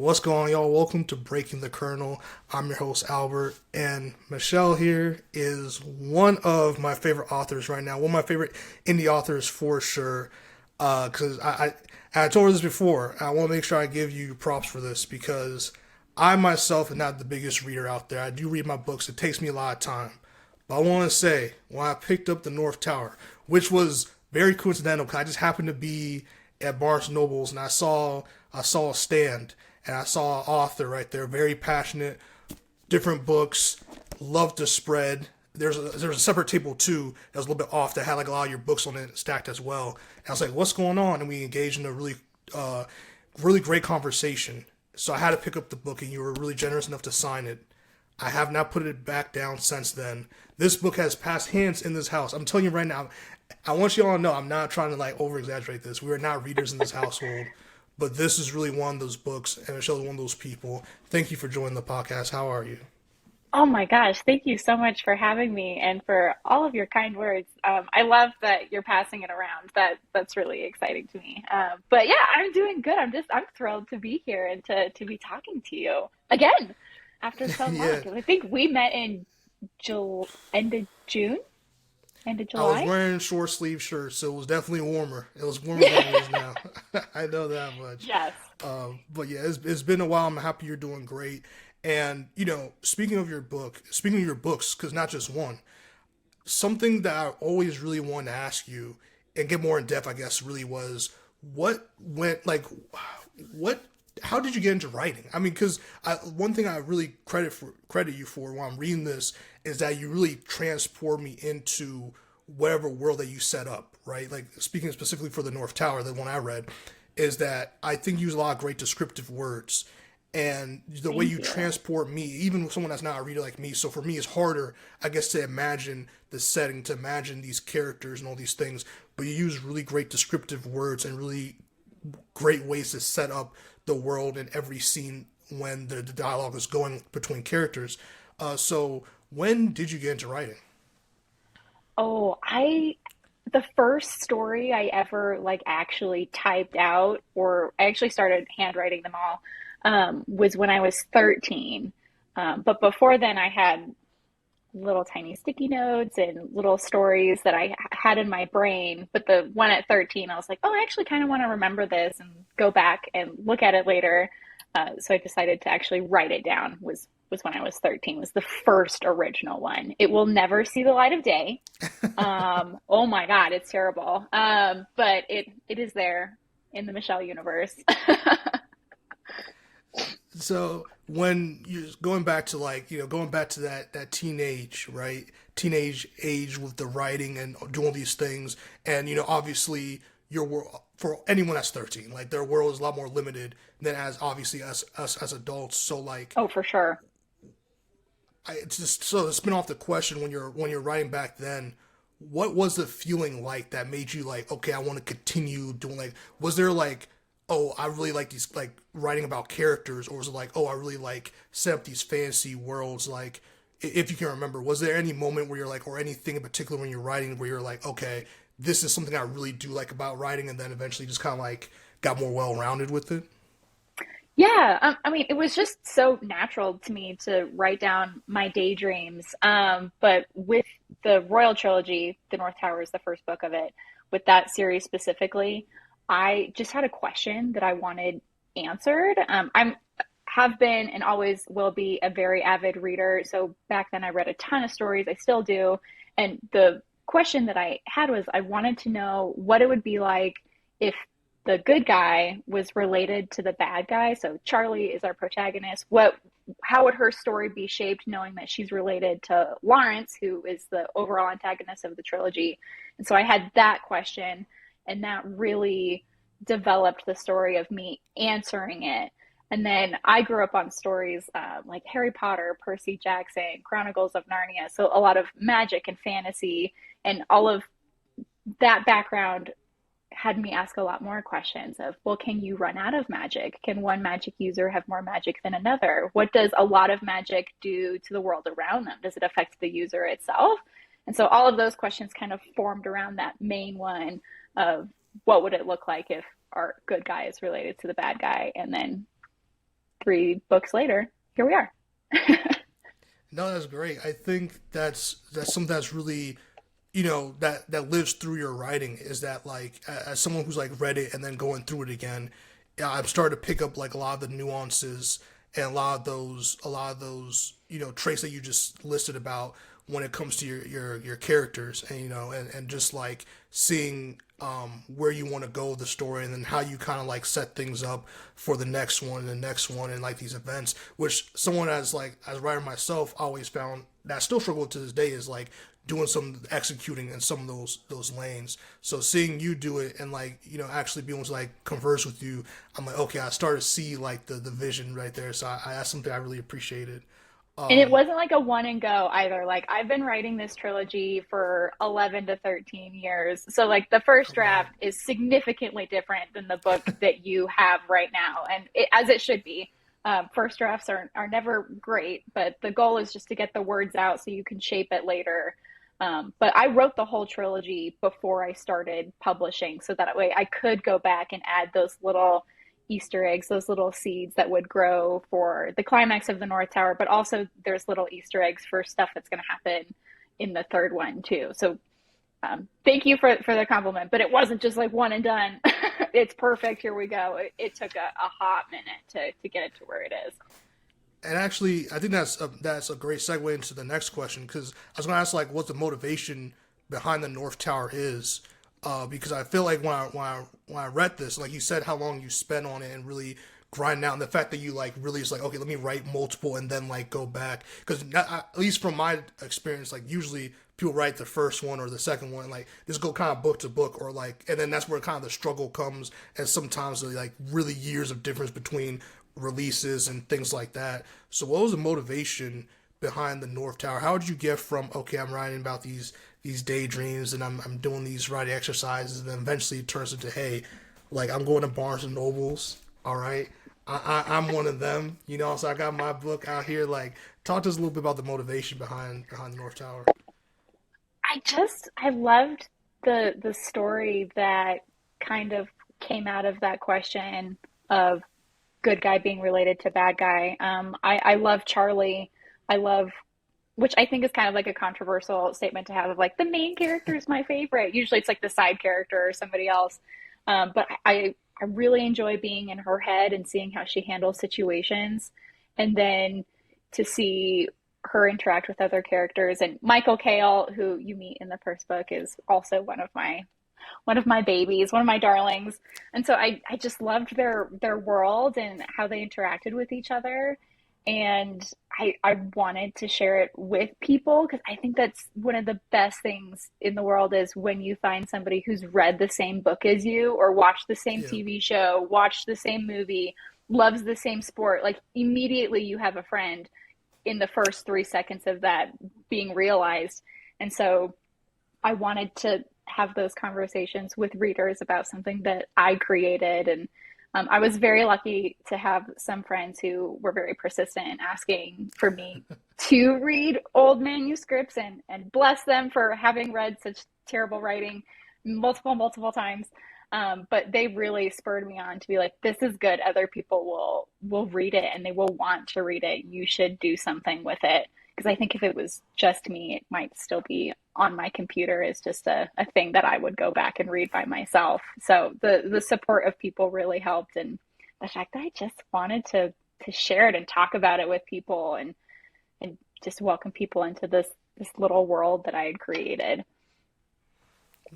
What's going on, y'all? Welcome to Breaking the Kernel. I'm your host, Albert, and Michelle here is one of my favorite authors right now. One of my favorite indie authors for sure. Because I told her this before. I want to make sure I give you props for this because I myself am not the biggest reader out there. I do read my books. It takes me a lot of time. But I want to say, when I picked up the North Tower, which was very coincidental because I just happened to be at Barnes and Nobles and I saw a stand and I saw an author right there, very passionate, different books, loved to spread. There's a separate table too that was a little bit off that had like a lot of your books on it stacked as well. And I was like, "What's going on?" And we engaged in a really great conversation. So I had to pick up the book, and you were really generous enough to sign it. I have not put it back down since then. This book has passed hands in this house. I'm telling you right now. I want you all to know I'm not trying to like over exaggerate this. We are not readers in this household, but this is really one of those books, and Michelle's one of those people. Thank you for joining the podcast. How are you? Oh my gosh, thank you so much for having me and for all of your kind words. I love that you're passing it around. That's really exciting to me. But yeah, I'm doing good. I'm thrilled to be here and to be talking to you again after so long. Yeah, 'Cause I think we met in end of June, end of I was July. wearing short sleeve shirts, so it was definitely warmer. It was warmer than it is now. I know that much. Yes. But yeah, it's been a while. I'm happy you're doing great. And speaking of your books, because not just one, something that I always really wanted to ask you and get more in depth, I guess, really was what went like, what, how did you get into writing? I mean, because one thing I really credit you for while I'm reading this is that you really transport me into whatever world that you set up, right? Like speaking specifically for the North Tower, the one I read, is that I think you use a lot of great descriptive words and the way Thank you you. transport me, even with someone that's not a reader like me. So for me, it's harder, I guess, to imagine the setting, to imagine these characters and all these things. But you use really great descriptive words and really great ways to set up the world in every scene when the dialogue is going between characters. So when did you get into writing? Oh, the first story I ever like actually typed out, or I actually started handwriting them all, was when I was 13. But before then, I had little tiny sticky notes and little stories that I had in my brain. But the one at 13, I was like, oh, I actually kind of want to remember this and go back and look at it later. So I decided to actually write it down. Was when I was 13. Was the first original one. It will never see the light of day. Oh my God, it's terrible. But it is there in the Michelle universe. So when you're going back to going back to that teenage, right, teenage age with the writing and doing these things, and obviously your world for anyone that's 13, like their world is a lot more limited than as obviously us as adults. So like Oh, for sure. it's just so to spin off the question when you're writing back then, what was the feeling like that made you like, okay, I want to continue doing, like, was there like, oh, I really like these, like writing about characters, or was it like, oh, I really like set up these fantasy worlds, like if you can remember, was there any moment where you're like, or anything in particular when you're writing where you're like, okay, this is something I really do like about writing, and then eventually just kind of like got more well rounded with it? Yeah, I mean, it was just so natural to me to write down my daydreams. But with the Royal Trilogy, The North Tower is the first book of it. With that series specifically, I just had a question that I wanted answered. I'm have been and always will be a very avid reader. So back then, I read a ton of stories. I still do. And the question that I had was, I wanted to know what it would be like if the good guy was related to the bad guy. So Charlie is our protagonist. How would her story be shaped knowing that she's related to Lawrence, who is the overall antagonist of the trilogy? And so I had that question, and that really developed the story of me answering it. And then I grew up on stories like Harry Potter, Percy Jackson, Chronicles of Narnia. So a lot of magic and fantasy, and all of that background had me ask a lot more questions of, well, can you run out of magic? Can one magic user have more magic than another? What does a lot of magic do to the world around them? Does it affect the user itself? And so all of those questions kind of formed around that main one of, what would it look like if our good guy is related to the bad guy? And then 3 books later, here we are. No, that's great. I think that's something that's really, that lives through your writing, is that like as someone who's like read it and then going through it again, yeah, I'm starting to pick up like a lot of the nuances and a lot of those traits that you just listed about when it comes to your characters, and and just like seeing where you want to go with the story, and then how you kind of like set things up for the next one and the next one, and like these events, which someone as a writer myself always found that I still struggle with to this day, is like doing some executing in some of those lanes. So seeing you do it, and like actually being able to like converse with you, I'm like, okay, I started to see like the vision right there. So that's something I really appreciated. And it um wasn't like a one and go either. Like I've been writing this trilogy for 11 to 13 years. So like the first oh, wow. draft is significantly different than the book that you have right now. And as it should be. First drafts are never great, but the goal is just to get the words out so you can shape it later. But I wrote the whole trilogy before I started publishing, so that way I could go back and add those little Easter eggs, those little seeds that would grow for the climax of the North Tower. But also, there's little Easter eggs for stuff that's going to happen in the third one too. So thank you for the compliment. But it wasn't just like one and done. It's perfect. Here we go. It took a hot minute to get it to where it is. And actually, I think that's a great segue into the next question, because I was going to ask like what the motivation behind the North Tower is, because I feel like when I read this, like you said, how long you spent on it and really grinding out, and the fact that you like really is like, okay, let me write multiple and then like go back, because at least from my experience, like usually people write the first one or the second one, like just go kind of book to book, or like, and then that's where kind of the struggle comes, and sometimes like really years of difference between releases and things like that. So what was the motivation behind the North Tower? How did you get from, okay, I'm writing about these daydreams, and I'm doing these writing exercises, and then eventually it turns into, hey, like I'm going to Barnes and Nobles, all right, I'm one of them, so I got my book out here. Like, talk to us a little bit about the motivation behind the North Tower. I loved the story that kind of came out of that question of good guy being related to bad guy. I love Charlie. I love, which I think is kind of like a controversial statement to have, of like the main character is my favorite. Usually it's like the side character or somebody else. But I really enjoy being in her head and seeing how she handles situations. And then to see her interact with other characters, and Michael Kale, who you meet in the first book, is also one of my babies, one of my darlings. And so I just loved their world and how they interacted with each other. And I wanted to share it with people, because I think that's one of the best things in the world, is when you find somebody who's read the same book as you, or watched the same Yeah. TV show, watched the same movie, loves the same sport. Like immediately you have a friend in the first 3 seconds of that being realized. And so I wanted to have those conversations with readers about something that I created. And I was very lucky to have some friends who were very persistent in asking for me to read old manuscripts, and bless them for having read such terrible writing multiple times. But they really spurred me on to be like, this is good. Other people will read it, and they will want to read it. You should do something with it. Because I think if it was just me, it might still be on my computer as just a thing that I would go back and read by myself. So the support of people really helped, and the fact that I just wanted to share it and talk about it with people, and just welcome people into this little world that I had created.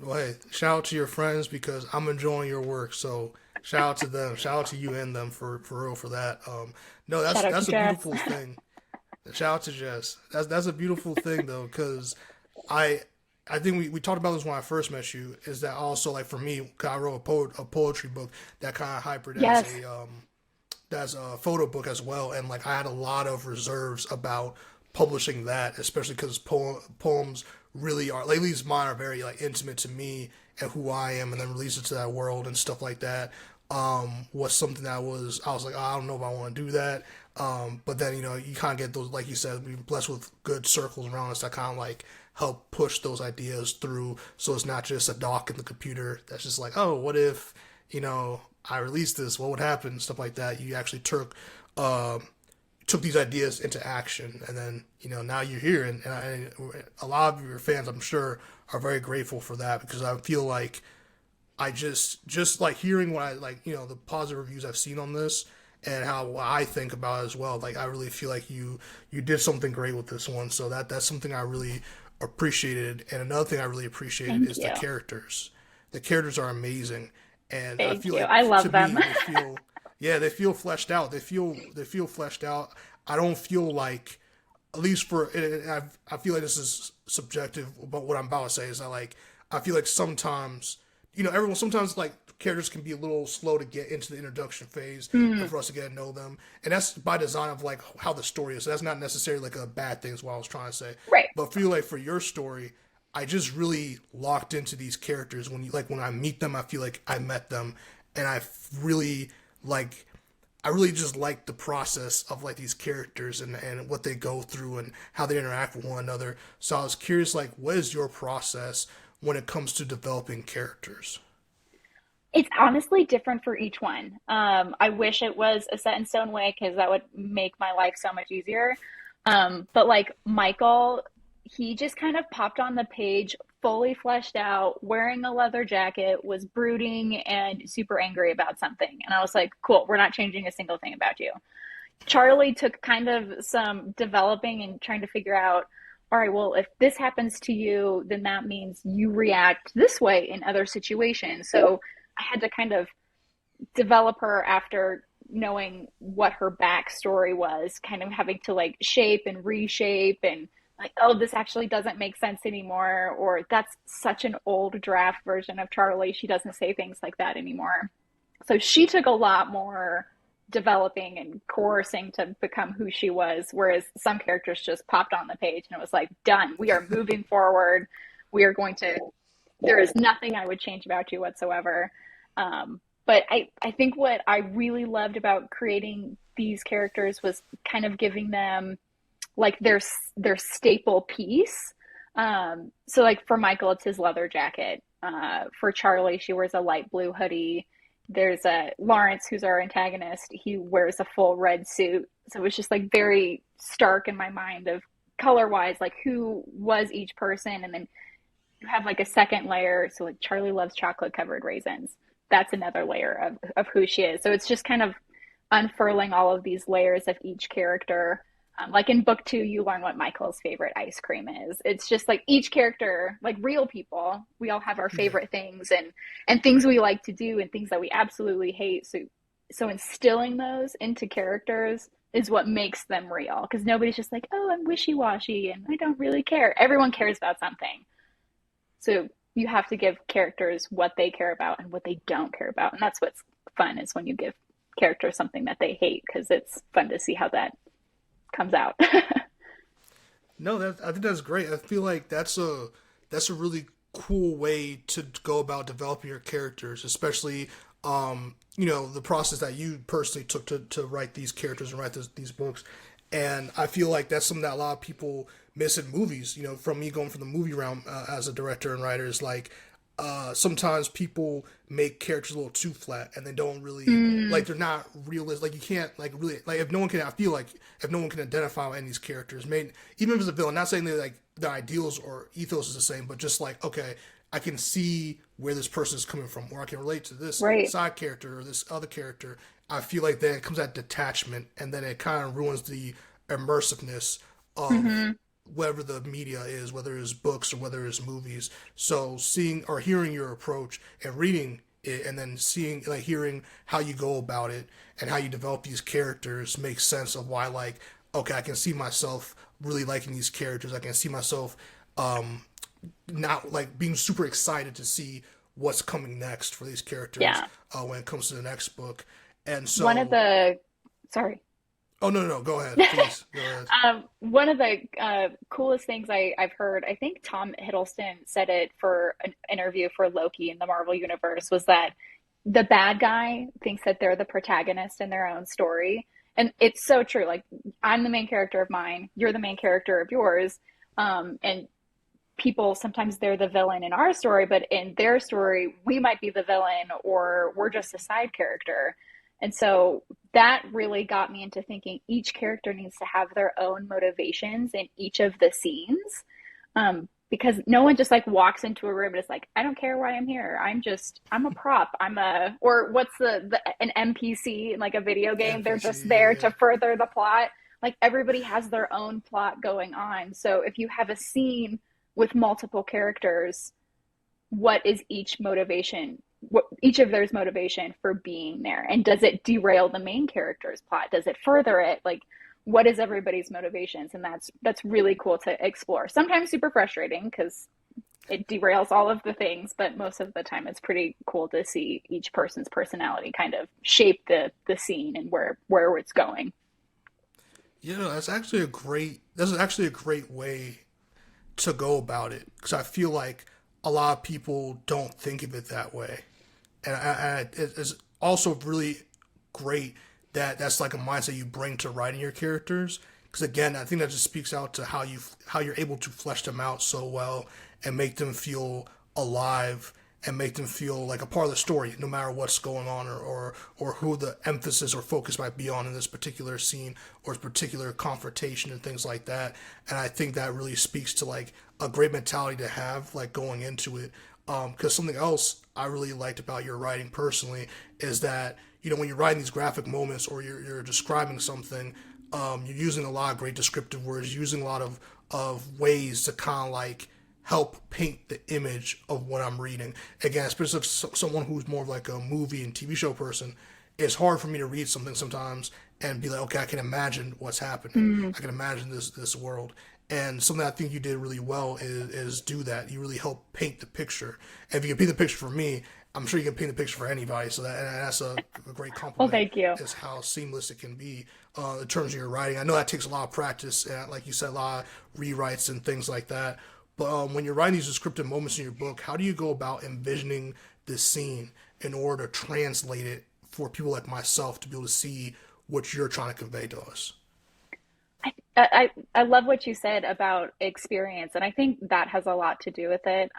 Well, hey, shout out to your friends, because I'm enjoying your work. So shout out to them. Shout out to you and them for real for that. No, that's Shout out to that's a Jess. beautiful thing. Shout out to Jess. That's a beautiful thing though, because I I think we talked about this when I first met you. Is that also like for me? 'Cause I wrote a poetry book that kind of hybrid Yes. as a photo book as well, and like I had a lot of reserves about publishing that, especially because poems really are, like, at least mine are very like intimate to me and who I am, and then release it to that world and stuff like that. Was something that I was like, oh, I don't know if I want to do that. But then you kind of get those, like you said, we're blessed with good circles around us that kind of like help push those ideas through. So it's not just a doc in the computer that's just like, oh, what if I released this? What would happen? Stuff like that. You actually took took these ideas into action, and then now you're here, and a lot of your fans, I'm sure, are very grateful for that, because I feel like I just like hearing what I like, the positive reviews I've seen on this, and how what I think about it as well. Like I really feel like you did something great with this one, so that's something I really appreciated. And another thing I really appreciated Thank is the you. characters. The characters are amazing, and I Thank feel you. like I to love them. me they feel, yeah, they feel fleshed out. They feel fleshed out. I don't feel like, at least for, and I feel like this is subjective, but what I'm about to say is that, like, I feel like sometimes, everyone, sometimes, like, characters can be a little slow to get into the introduction phase and Mm, for us to get to know them, and that's by design of like how the story is. So that's not necessarily like a bad thing, is what I was trying to say. right. But I feel like for your story, I just really locked into these characters. When I meet them, I feel like I met them, and really like I really just like the process of like these characters, and what they go through and how they interact with one another. So I was curious, like, what is your process when it comes to developing characters? It's honestly different for each one. I wish it was a set in stone way because that would make my life so much easier. But like Michael, he just kind of popped on the page, fully fleshed out, wearing a leather jacket, was brooding and super angry about something. And I was like, cool, we're not changing a single thing about you. Charlie took kind of some developing and trying to figure out, all right, well, if this happens to you, then that means you react this way in other situations. So I had to kind of develop her after knowing what her backstory was, kind of having to like shape and reshape and like, oh, this actually doesn't make sense anymore, or that's such an old draft version of Charlie. She doesn't say things like that anymore. So she took a lot more developing and coercing to become who she was, whereas some characters just popped on the page and it was like, done. We are moving forward. We are going to, there is nothing I would change about you whatsoever. But I think what I really loved about creating these characters was kind of giving them like their staple piece. So like for Michael, it's his leather jacket. For Charlie, she wears a light blue hoodie. There's a Lawrence, who's our antagonist. He wears a full red suit. So it was just like very stark in my mind of color wise, like who was each person, and then you have like a second layer. So like Charlie loves chocolate covered raisins. That's another layer of who she is. So it's just kind of unfurling all of these layers of each character. Like in book two, you learn what Michael's favorite ice cream is. It's just like each character, like real people, we all have our Yeah. favorite things and things we like to do and things that we absolutely hate. So instilling those into characters is what makes them real. Because nobody's just like, oh, I'm wishy washy and I don't really care. Everyone cares about something. So you have to give characters what they care about and what they don't care about. And that's what's fun is when you give characters something that they hate because it's fun to see how that comes out. No, I think that's great. I feel like that's a really cool way to go about developing your characters, especially the process that you personally took to write these characters and write these books. And I feel like that's something that a lot of people miss in movies. From me going from the movie realm as a director and writer, is like sometimes people make characters a little too flat, and they don't really, Mm, like, they're not realistic. Like you can't like really, like, if no one can, I feel like if no one can identify with any of these characters, maybe even if it's a villain, not saying that like the ideals or ethos is the same, but just like, okay, I can see where this person is coming from, or I can relate to this right. side character or this other character. I feel like then it comes that detachment, and then it kind of ruins the immersiveness of Hmm. whatever the media is, whether it's books or whether it's movies. So seeing or hearing your approach and reading it, and then seeing, like, hearing how you go about it and how you develop these characters makes sense of why, like, okay, I can see myself really liking these characters. I can see myself um not like being super excited to see what's coming next for these characters Yeah. when it comes to the next book. And One of so, the, sorry. oh, no, no, no, go ahead, please, go ahead. One of the coolest things I've heard, I think Tom Hiddleston said it for an interview for Loki in the Marvel Universe, was that the bad guy thinks that they're the protagonist in their own story. And it's so true. Like, I'm the main character of mine, you're the main character of yours. And people sometimes they're the villain in our story, but in their story, we might be the villain or we're just a side character. And so that really got me into thinking each character needs to have their own motivations in each of the scenes. Because no one just like walks into a room and is like, I don't care why I'm here. I'm a prop. Or what's an NPC in like a video game? They're NPC, just there yeah. to further the plot. Like everybody has their own plot going on. So if you have a scene with multiple characters, what is each motivation, what each of theirs motivation for being there, and does it derail the main character's plot, does it further it, like what is everybody's motivations? And that's really cool to explore, sometimes super frustrating because it derails all of the things, but most of the time it's pretty cool to see each person's personality kind of shape the scene and where it's going. You know, that's actually a great way to go about it because I feel like a lot of people don't think of it that way, and it's also really great that that's like a mindset you bring to writing your characters. Because again, I think that just speaks out to how you're able to flesh them out so well and make them feel alive and make them feel like a part of the story, no matter what's going on or who the emphasis or focus might be on in this particular scene or particular confrontation and things like that. And I think that really speaks to like a great mentality to have, like going into it. Because something else I really liked about your writing personally is that when you're writing these graphic moments or you're describing something, you're using a lot of great descriptive words, using a lot of ways to kind of like help paint the image of what I'm reading. Again, especially if someone who's more of like a movie and TV show person, it's hard for me to read something sometimes and be like, okay, I can imagine what's happening. Mm. I can imagine this world. And something I think you did really well is do that. You really help paint the picture. And if you can paint the picture for me, I'm sure you can paint the picture for anybody. So that's a great Well, compliment. thank you. Is how seamless it can be in terms of your writing. I know that takes a lot of practice, and like you said, a lot of rewrites and things like that. But when you're writing these descriptive moments in your book, how do you go about envisioning this scene in order to translate it for people like myself to be able to see what you're trying to convey to us? I love what you said about experience, and I think that has a lot to do with it.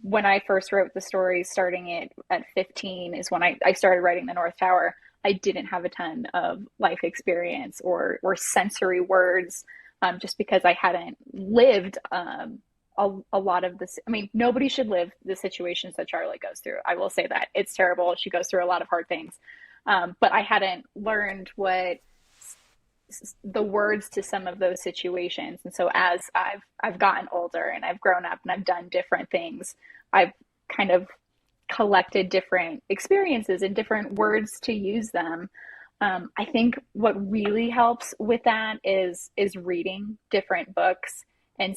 When I first wrote the story, starting it at 15 is when I started writing The North Tower. I didn't have a ton of life experience or sensory words, just because I hadn't lived a lot of this. I mean, nobody should live the situations that Charlotte goes through. I will say that it's terrible. She goes through a lot of hard things, but I hadn't learned what the words to some of those situations. And so as I've gotten older and I've grown up and I've done different things, I've kind of collected different experiences and different words to use them. I think what really helps with that is reading different books and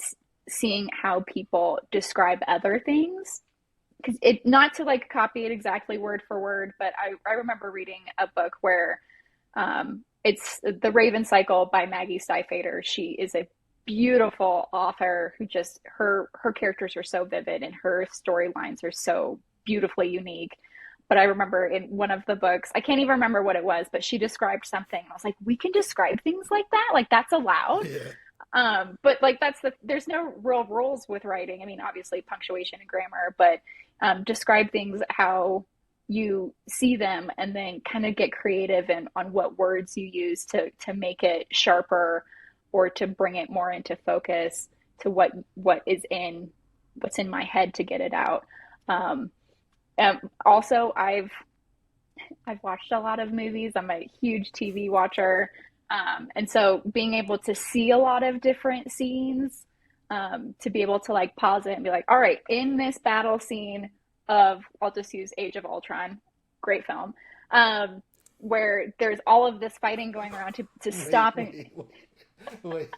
seeing how people describe other things. Because it, not to like copy it exactly word for word, but I remember reading a book where it's The Raven Cycle by Maggie Stiefvater. She is a beautiful author who just her characters are so vivid and her storylines are so beautifully unique. But I remember in one of the books, I can't even remember what it was, but she described something. And I was like, we can describe things like that? Like that's allowed? Yeah. But like there's no real rules with writing. I mean, obviously punctuation and grammar, but describe things how you see them and then kind of get creative and on what words you use to make it sharper or to bring it more into focus to what's in my head to get it out. Um, Also, I've watched a lot of movies. I'm a huge TV watcher. And so being able to see a lot of different scenes, to be able to like pause it and be like, all right, in this battle scene I'll just use Age of Ultron, great film, where there's all of this fighting going around to Wait, stop and, wait, wait,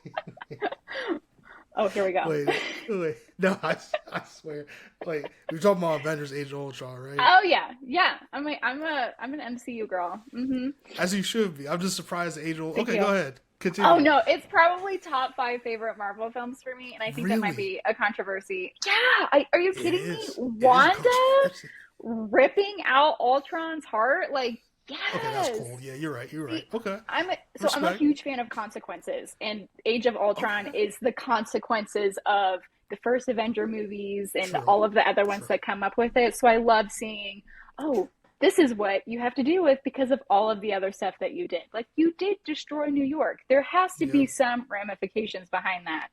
oh, here we go. wait, wait. No, I swear. Wait, we're talking about Avengers: Age of Ultron, right? Oh yeah, yeah. I'm an MCU girl. Hmm. As you should be. I'm just surprised Age of. Thank Okay, you. go ahead. Oh Continue. no, it's probably top five favorite Marvel films for me, and I think that might Really? be a controversy. Yeah, are you It kidding me? is. It is a Wanda controversy. ripping out Ultron's heart, like Okay, that's yes. cool. Yeah, you're right. You're right. See, Okay, I'm a respect. huge fan of consequences, and Age of Ultron Okay, is the consequences of the first Avenger movies and true, all of the other ones true. that come up with it. So I love seeing, oh, this is what you have to deal with because of all of the other stuff that you did. Like you did destroy New York. There has to be Yep. some ramifications behind that.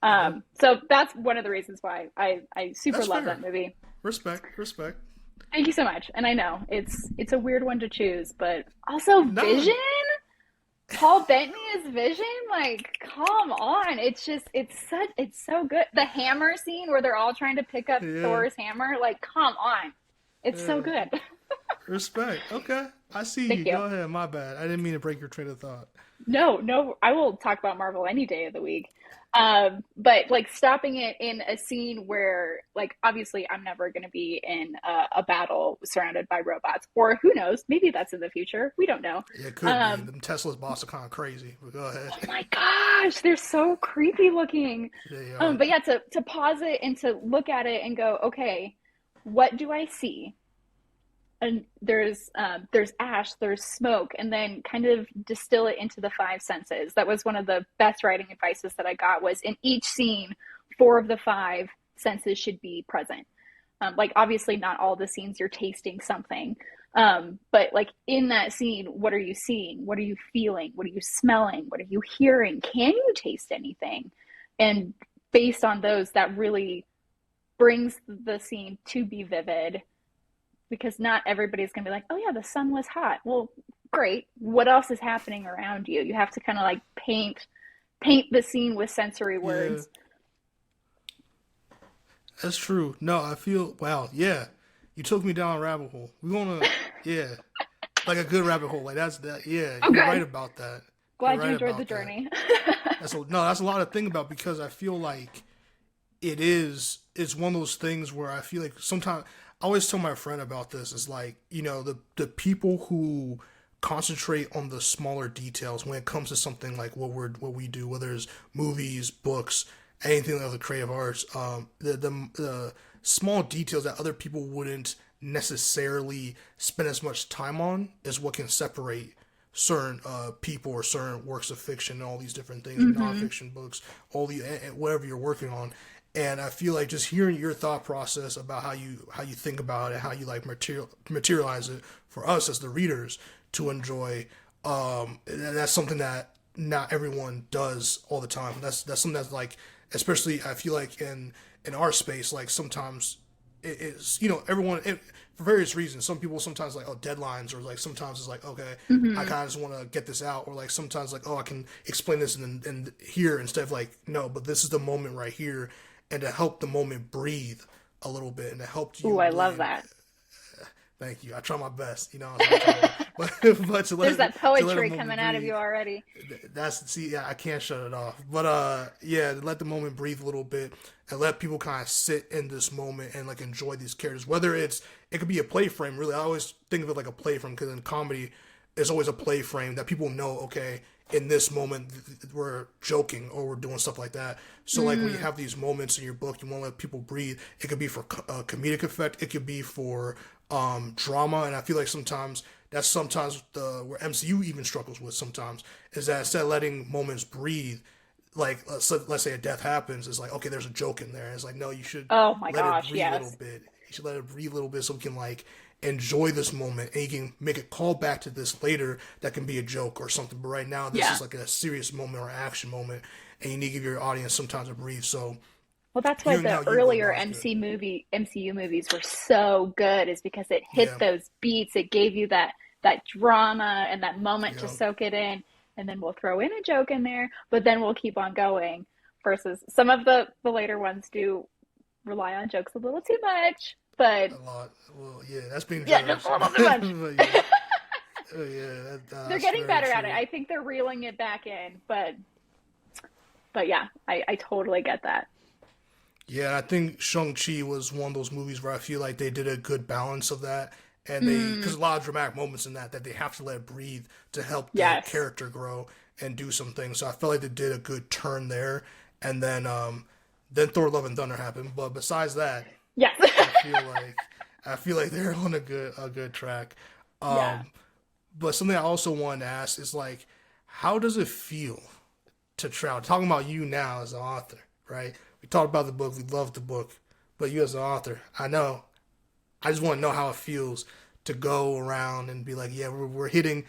Yep. So that's one of the reasons why I super That's love that fair. movie. Respect. Respect. Thank you so much. And I know it's a weird one to choose, but also No. Vision, Paul Bettany's Vision, like come on. It's so good. The hammer scene where they're all trying to pick up Yeah. Thor's hammer, like come on. It's so Yeah. good. Respect. Okay. I see Thank you. you. Go ahead. My bad. I didn't mean to break your train of thought. No, no, I will talk about Marvel any day of the week. But like stopping it in a scene where, like, obviously, I'm never going to be in a battle surrounded by robots, or who knows, maybe that's in the future. We don't know. It could be. Um, Them Tesla's boss are kind of crazy, but go ahead. oh my gosh, they're so creepy looking. They are. But yeah, to pause it and to look at it and go, okay, what do I see? And there's ash, there's smoke, and then kind of distill it into the five senses. That was one of the best writing advices that I got. Was in each scene, four of the five senses should be present. Like obviously, not all the scenes you're tasting something, but like in that scene, what are you seeing? What are you feeling? What are you smelling? What are you hearing? Can you taste anything? And based on those, that really brings the scene to be vivid because not everybody's going to be like, oh, yeah, the sun was hot. Well, great. What else is happening around you? You have to kind of like paint the scene with sensory Yeah, words. that's true. No, I feel, wow, yeah. You took me down a rabbit hole. We want to, yeah, like a good rabbit hole. Like that's that, yeah, Oh, you're right good. about that. You're Glad you right enjoyed the about that. journey. That's a lot to think about because I feel like it's one of those things where I feel like sometimes I always tell my friend about this is like the people who concentrate on the smaller details when it comes to something like what we do, whether it's movies, books, anything of the creative arts, the small details that other people wouldn't necessarily spend as much time on is what can separate certain people or certain works of fiction and all these different things, Mm-hmm. nonfiction books, all the whatever you're working on. And I feel like just hearing your thought process about how you think about it, how you like materialize it for us as the readers to enjoy. And that's something that not everyone does all the time. That's something that's like, especially I feel like in our space, like sometimes it's everyone for various reasons. Some people sometimes like deadlines, or like sometimes it's like okay, I Mm-hmm. kind of just want to get this out, or like sometimes like I can explain this and here instead of like no, but this is the moment right here, and to help the moment breathe a little bit and to help Ooh, you I really love that. thank you. I try my best, I try my, but There's that to let a poetry moment coming out of breathe. you already. That's see, yeah, I can't shut it off. But yeah, let the moment breathe a little bit and let people kind of sit in this moment and like enjoy these characters. Whether it could be a play frame. Really, I always think of it like a play frame because in comedy, it's always a play frame that people know. Okay, in this moment we're joking or we're doing stuff like that. So like when you Mm. have these moments in your book, you want to let people breathe. It could be for comedic effect. It could be for drama, and I feel like sometimes that's sometimes the where MCU even struggles with sometimes is that instead of letting moments breathe, like let's say a death happens, it's like okay, there's a joke in there. It's like no, you should Oh my let it gosh, breathe a little yes. bit. You should let it breathe a little bit so we can like enjoy this moment and you can make a call back to this later that can be a joke or something. But right now, this Yeah. is like a serious moment or action moment, and you need to give your audience some time to breathe. So Well, that's why hearing the how you went, earlier that was good. MCU movies were so good is because it hit Yeah, those beats. It gave you that drama and that moment to yeah, soak it in, and then we'll throw in a joke in there, but then we'll keep on going. Versus some of the later ones do rely on jokes a little too much, but a lot. Well, yeah, that's being yeah, just generous. a little too But much. yeah, yeah, They're that's getting very better at it. true. I think they're reeling it back in, but yeah, I totally get that. Yeah, I think Shang-Chi was one of those movies where I feel like they did a good balance of that. And because Mm, a lot of dramatic moments in that they have to let it breathe to help the yes. character grow and do some things. So I felt like they did a good turn there. And then Thor: Love and Thunder happened. But besides that, Yes. I feel like I feel like they're on a good track. Yeah. Um, but something I also wanted to ask is like, how does it feel to travel? Talking about you now as an author, right? We talked about the book, we love the book, but you as an author, I know, I just want to know how it feels to go around and be like, yeah, we're hitting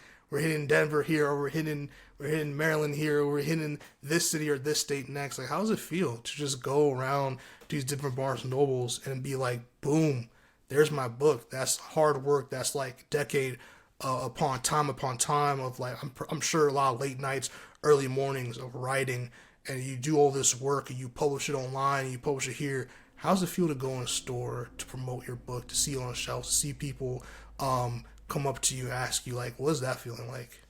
Denver here, or we're hitting Maryland here, or we're hitting this city or this state next. Like, how does it feel to just go around these different Barnes and Nobles and be like, boom, there's my book. That's hard work. That's like decade upon time of like I'm sure a lot of late nights, early mornings of writing, and you do all this work and you publish it online and you publish it here. How does it feel to go in a store to promote your book, to see it on a shelf, to see people come up to you, ask you like, what is that feeling like?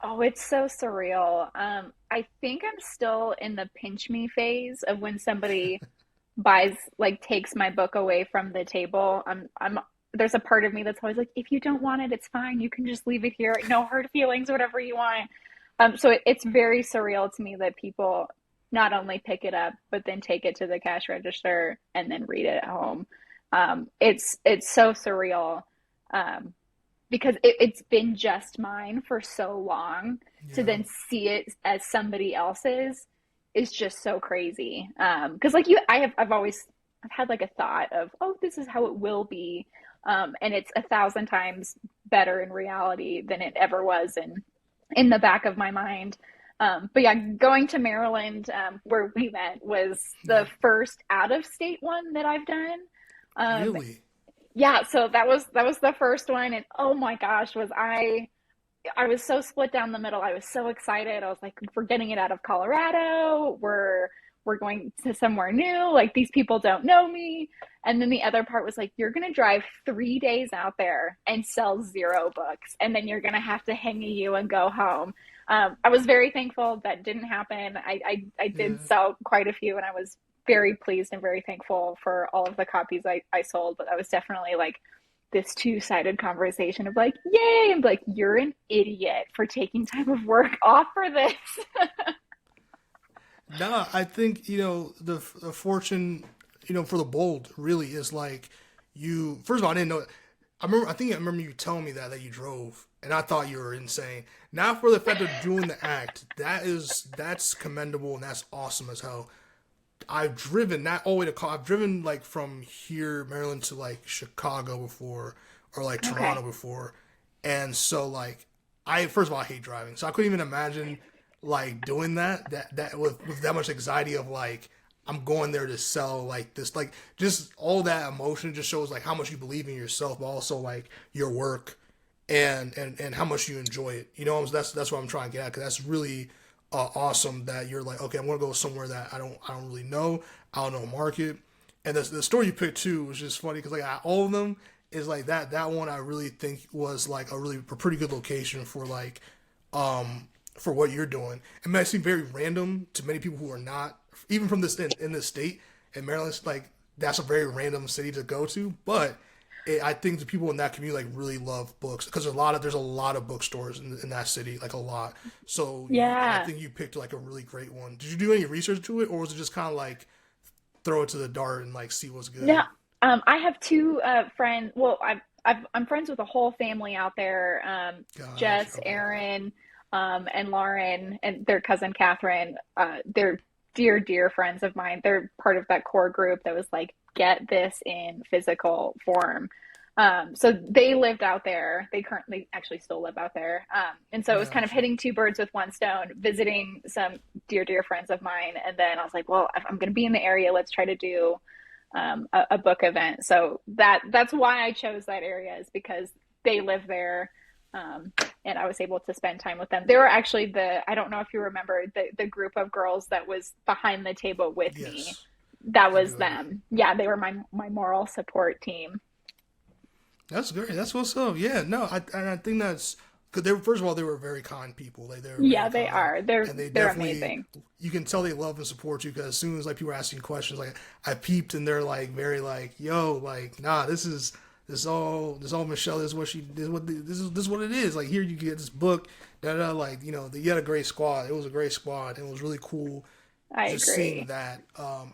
Oh, it's so surreal. I think I'm still in the pinch me phase of when somebody buys, like, takes my book away from the table. There's a part of me that's always like, if you don't want it, it's fine. You can just leave it here. No hard feelings, whatever you want. It's very surreal to me that people not only pick it up, but then take it to the cash register and then read it at home. It's so surreal. Um, because it's been just mine for so long, to Yeah, then see it as somebody else's is just so crazy. Because like you, I've had like a thought of, oh, this is how it will be, and it's 1,000 times better in reality than it ever was in the back of my mind. But yeah, going to Maryland, where we went, was yeah, the first out of state one that I've done. Um, really. yeah, so that was the first one, and oh my gosh, I was so split down the middle. I was so excited. I was like, we're getting it out of Colorado. We're going to somewhere new. Like, these people don't know me. And then the other part was like, you're gonna drive 3 days out there and sell zero books, and then you're gonna have to hang a U and go home. I was very thankful that didn't happen. I did Yeah. sell quite a few, and I was very pleased and very thankful for all of the copies I sold. But I was definitely like this two-sided conversation of like, yay, and like, you're an idiot for taking time of work off for this. Nah, I think the fortune, for the bold really is like you. First of all, I didn't know. I remember you telling me that you drove, and I thought you were insane. Not for the fact of doing the act. That's commendable and that's awesome as hell. I've driven not all the way to. I've driven like from here, Maryland, to like Chicago before, or like Toronto Okay. before, and so like I first of all I hate driving, so I couldn't even imagine like doing that with that much anxiety of like I'm going there to sell like this, like just all that emotion just shows like how much you believe in yourself, but also like your work and how much you enjoy it. That's what I'm trying to get at, because that's really awesome that you're like, okay, I'm gonna go somewhere that I don't really know, I don't know market. And the story you picked too was just funny because like all of them is like that one I really think was like a pretty good location for like for what you're doing. It might seem very random to many people who are not even from in this state in Maryland. Like that's a very random city to go to, but I think the people in that community like really love books because there's a lot of bookstores in that city, like a lot. So I Yeah. think you picked like a really great one. Did you do any research to it, or was it just kind of like throw it to the dart and like see what's Yeah. good? I have two friends. Well, I'm friends with a whole family out there. Gosh, Jess, okay, okay. Aaron, and Lauren, and their cousin Catherine. They're dear, dear friends of mine. They're part of that core group that was like, get this in physical form. So they lived out there. They currently actually still live out there. And so it was kind of Gotcha. hitting two birds with one stone, visiting some dear, dear friends of mine. And then I was like, well, if I'm going to be in the area, let's try to do a book event. So that's why I chose that area, is because they live there. Um, and I was able to spend time with them. They were actually I don't know if you remember, the group of girls that was behind the table with me. Yes, That I was do. I do. them. Yeah, they were my moral support team. That's great. That's what's up. Yeah, no, I think that's because they were first of all they were very kind people. Like they were Yeah, very they kind, are. They're and they they're definitely amazing. you can tell they love and support you because as soon as like people were asking questions, like I peeped and they're like very like yo like nah this all Michelle this is what she this is what it is like here you get this book like you had a great squad. It was a great squad. And it was really cool I just seeing agree. that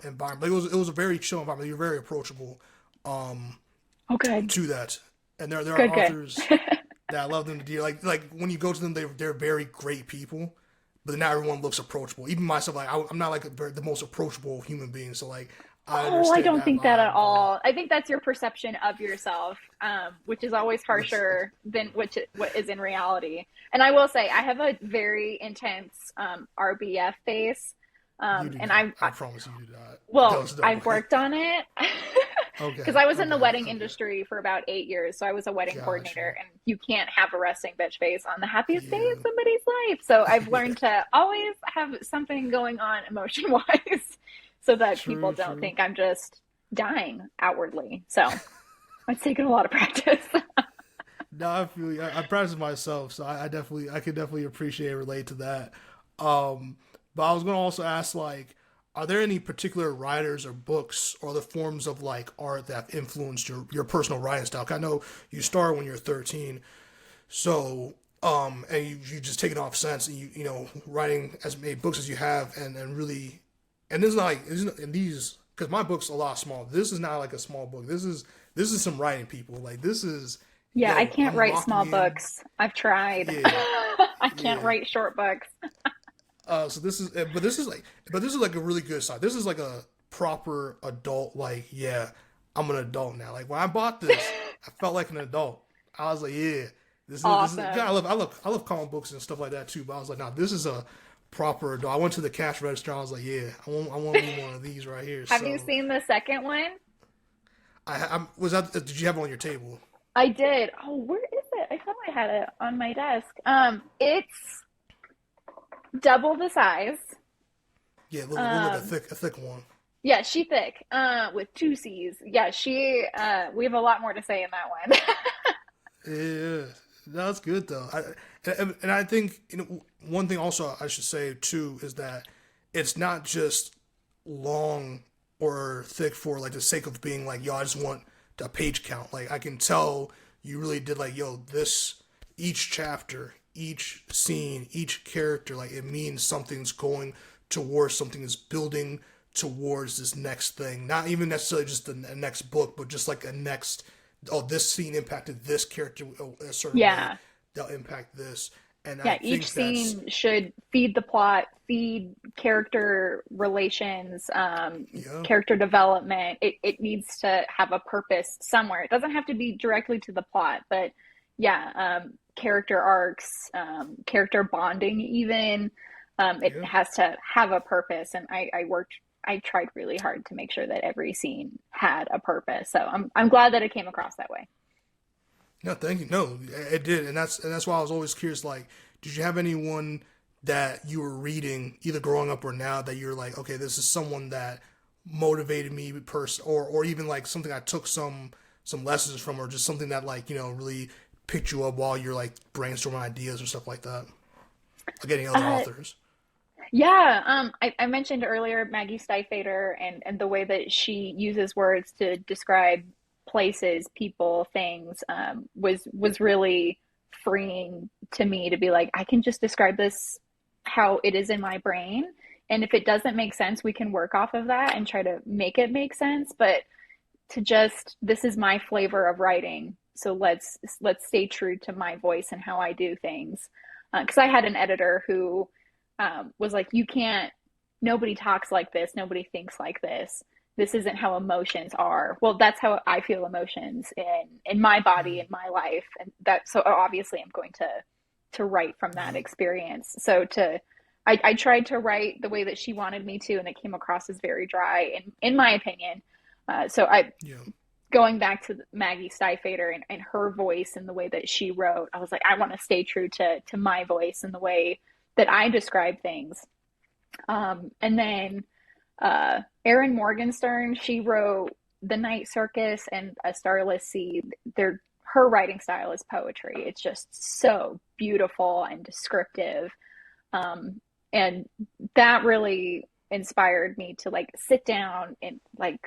environment. Like, it was a very chill environment. You're very approachable Oh, good, to that. And there are good, good. authors that I love them to deal. Like when you go to them, they're very great people, but not everyone looks approachable. Even myself, like I'm not like the most approachable human being. So like I Oh, I understand don't that think that at vibe, but all. I think that's your perception of yourself, which is always listen, harsher than what is in reality. And I will say, I have a very intense RBF face, you do and not. I promise you do not. well, Don't I've wait. worked on it because Okay, I was in the okay, wedding okay. industry for about 8 years. So I was a wedding Got you. coordinator, and you can't have a resting bitch face on the happiest day Yeah, of somebody's life. So I've yeah. learned to always have something going on emotion wise so that people True, don't true. think I'm just dying outwardly. So it's taken a lot of practice. No, I feel you. I practice myself, so I can definitely appreciate and relate to that. Um, but I was gonna also ask, like, are there any particular writers or books or the forms of like art that have influenced your personal writing style? 'Cause I know you started when you were 13, so and you just taken off since, and you know writing as many books as you have, and really, and this is not like this is not, and these because my book's a lot small. This is not like a small book. This is some writing people. Like this is, Yeah, I yo, can't I'm write locking small in. books. I've tried. Yeah, I can't yeah. write short books. So this is, but this is like a really good side. This is like a proper adult. Like, yeah, I'm an adult now. Like when I bought this, I felt like an adult. I was like, yeah, this is. God, Awesome. I love comic books and stuff like that too. But I was like, nah, this is a proper adult. I went to the cash register. I was like, yeah, I want me one of these right here. Have you So seen the second one? I was that. Did you have it on your table? I did. Oh, where is it? I thought I had it on my desk. It's double the size. Yeah, a little bit Um, a thick one. yeah, she thick. With two C's. Yeah, she. We have a lot more to say in that one. Yeah, that's good though. And I think one thing also I should say too is that it's not just long or thick for like the sake of being like, yo, I just want a page count. Like I can tell you really did like, yo, this each chapter, each scene, each character, like it means something's going towards something is building towards this next thing. Not even necessarily just the next book, but just like a next. Oh, this scene impacted this character a certain way. Yeah. They'll impact this, and I Yeah, each think that's scene should feed the plot, feed character relations, yeah, character development. It needs to have a purpose somewhere. It doesn't have to be directly to the plot, but yeah, character arcs, character bonding, even. It yeah. has to have a purpose. And I tried really hard to make sure that every scene had a purpose. So I'm glad that it came across that way. No, thank you. No, it did, and that's why I was always curious. Like, did you have anyone that you were reading, either growing up or now, that you're like, okay, this is someone that motivated me, or even like something I took some lessons from, or just something that like really picked you up while you're like brainstorming ideas or stuff like that, like any other Uh, authors. Yeah, I mentioned earlier Maggie Stiefvater and the way that she uses words to describe places, people, things, was really freeing to me to be like, I can just describe this how it is in my brain. And if it doesn't make sense, we can work off of that and try to make it make sense. But to just, this is my flavor of writing. So let's stay true to my voice and how I do things. Because I had an editor who was like, you can't, nobody talks like this, nobody thinks like this. This isn't how emotions are. Well, that's how I feel emotions in my body, Mm, in my life, and that. So obviously, I'm going to write from that yeah, experience. So I tried to write the way that she wanted me to, and it came across as very dry, in my opinion. So I yeah, going back to Maggie Stiefvater and her voice and the way that she wrote, I was like, I want to stay true to my voice and the way that I describe things. And then Erin Morgenstern, she wrote The Night Circus and A Starless Sea. Her writing style is poetry. It's just so beautiful and descriptive. And that really inspired me to like sit down and like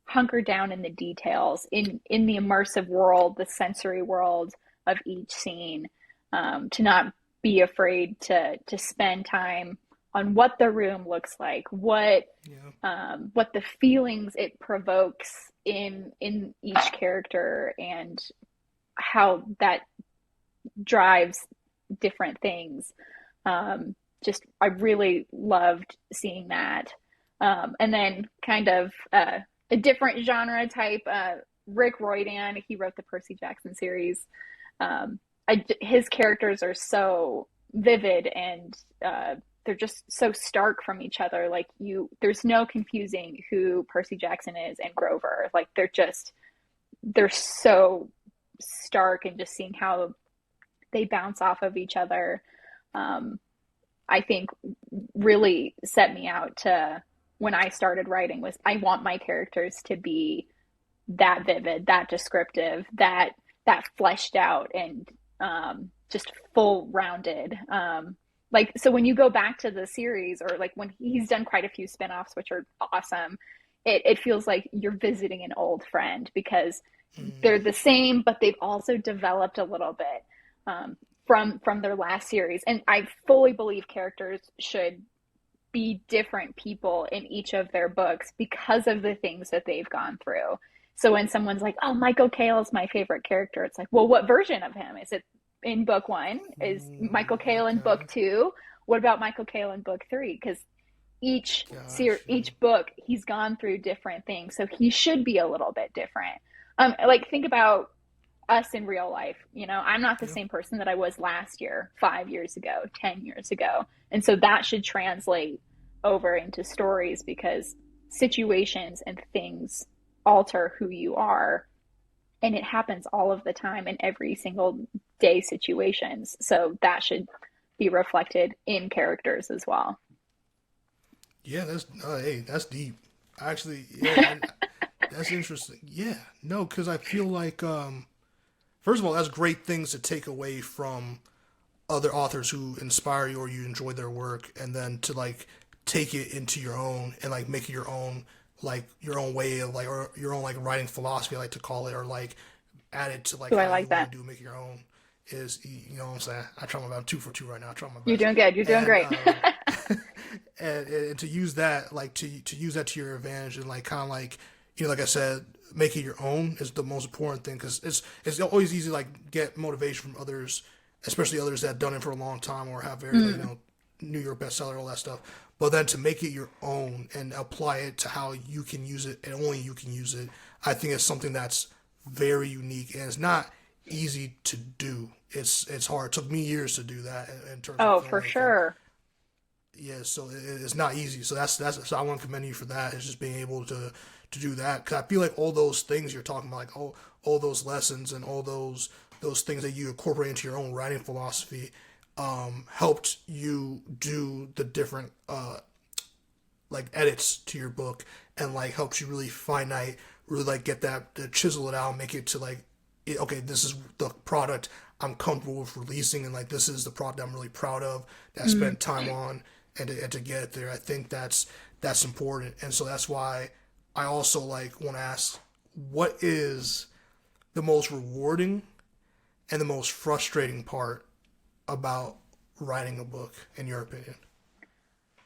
hunker down in the details in the immersive world, the sensory world of each scene, to not be afraid to spend time on what the room looks like, yeah, what the feelings it provokes in each character, and how that drives different things. Just I really loved seeing that. And then kind of a different genre type, Rick Roydan, he wrote the Percy Jackson series. His characters are so vivid and they're just so stark from each other. Like there's no confusing who Percy Jackson is and Grover. Like they're so stark, and just seeing how they bounce off of each other, I think really set me out to when I started writing was I want my characters to be that vivid, that descriptive, that fleshed out and just full rounded. Like so when you go back to the series, or like when he's done quite a few spin-offs which are awesome, it feels like you're visiting an old friend because they're the same, but they've also developed a little bit from their last series. And I fully believe characters should be different people in each of their books because of the things that they've gone through. So when someone's like, "Oh, Michael Cale is my favorite character," it's like, "Well, what version of him? Is it in book one? Is Michael Cale in Okay. book two? What about Michael Cale in book three?" Because Got you. each book he's gone through different things, so he should be a little bit different. Like think about us in real life. You know, I'm not the Yeah. same person that I was last year, 5 years ago, 10 years ago, and so that should translate over into stories because situations and things alter who you are, and it happens all of the time in every single day situations, so that should be reflected in characters as well. Yeah, that's hey, that's deep. Actually, yeah, and that's interesting. Yeah, no, because I feel like first of all, that's great things to take away from other authors who inspire you or you enjoy their work, and then to like take it into your own and like make it your own, like your own way of like, or your own like writing philosophy, I like to call it, or like add it to like Do I how you like want that? to do, make it your own. Is you know what I'm saying? I try my best. I'm 2 for 2 right now. I try my You're best, doing good, you're doing and great. and to use that like to use that to your advantage and like kind of like like I said, make it your own is the most important thing because it's always easy to like get motivation from others, especially others that have done it for a long time or have very like Mm. New York bestseller, all that stuff. But then to make it your own and apply it to how you can use it and only you can use it, I think it's something that's very unique and it's not easy to do. It's hard. It took me years to do that in terms of Oh, for filmmaking. sure. Yeah, so it's not easy. So that's so I want to commend you for that. It's just being able to do that because I feel like all those things you're talking about, like all those lessons and all those things that you incorporate into your own writing philosophy, helped you do the different like edits to your book and like helps you really finite, really like get that to chisel it out, make it to like okay, this is the product I'm comfortable with releasing, and like this is the product I'm really proud of that I Mm. spent time on, and to get it there. I think that's important, and so that's why I also like want to ask, what is the most rewarding and the most frustrating part about writing a book, in your opinion?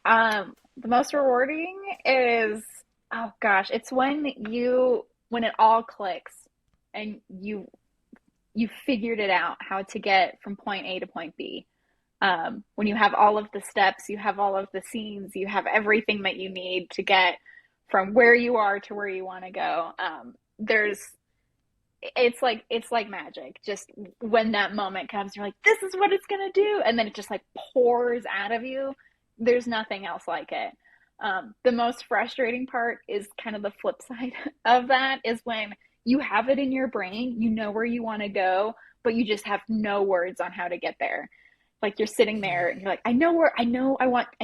The most rewarding is, oh gosh, it's when it all clicks and you figured it out how to get from point A to point B. When you have all of the steps, you have all of the scenes, you have everything that you need to get from where you are to where you want to go. There's it's like magic. Just when that moment comes, you're like, this is what it's gonna do, and then it just like pours out of you. There's nothing else like it. The most frustrating part is kind of the flip side of that is when you have it in your brain, you know where you want to go, but you just have no words on how to get there. Like you're sitting there and you're like, I